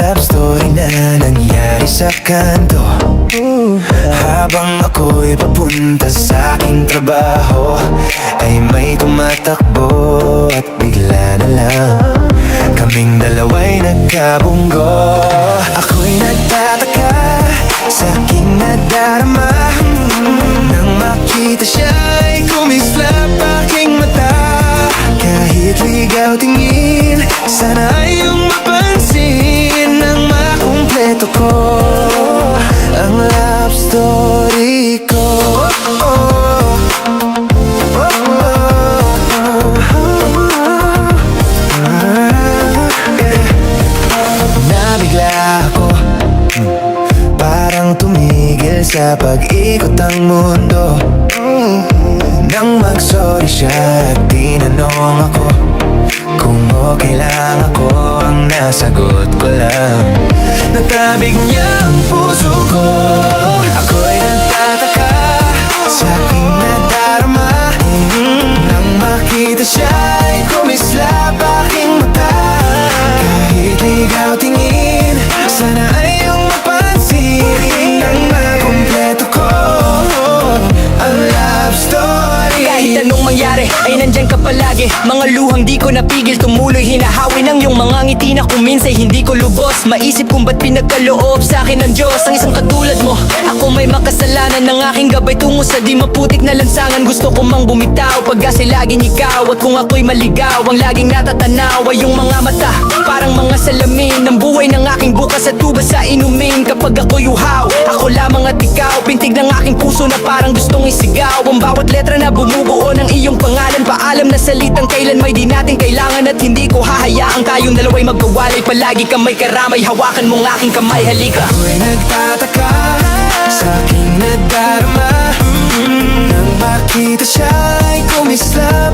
love story na nangyari sa kanto. Habang ako'y papunta sa aking trabaho, ay may tumatakbo at bigla na lang kaming dalawa'y nagkabunggo. Ako'y nagtataka sa aking nadarama, nang makita siya'y kumislap aking mata. Kahit ligaw tingin, sana ay iyong mapansin nang makumpleto ko ang love story ko. Nabigla ako, parang tumigil sa pag-ikot ang mundo. Nang mag-sorry siya at tinanong ako kung okay lang ako, ang nasagot ko lang, natabig niya ang puso ko. Ako'y nagtataka sa aking nadarama, nang makita siya'y kumislap aking mata. Kahit ligaw tingin, sana ay iyong mapansin nang makumpleto ko ang love story. Kahit anong mangyari, ay nandyan ka palagi. Mga luhang di ko napigil, tumuloy hinahawi ng iyong mga ngiti na kuminsay hindi ko lubos. Maisip kung ba't pinagkaloob sa akin ng Diyos ang isang katulad mo. Ako may makasalanan ng aking gabay tungo sa di maputik na lansangan. Gusto ko mang bumitaw pag kasi laging ikaw. At kung ako'y maligaw, ang laging natatanaw ay yung mga mata, parang mga salamin ng buhay ng aking bukas at tuba sa inumin. Kapag ako'y uhaw, ako lamang at ikaw, pintig ng aking puso na parang gustong isigaw. Ang bawat letra na bumubuo ng iyong pangalan, paalam na salitang kailan may di natin kailangan. At hindi ko hahayaang tayong dalawa'y magkawalay. Palagi kang may karamay, hawakan mong aking kamay, halika. Ako'y nagtataka sa aking nadarama, nang makita siya'y kumislap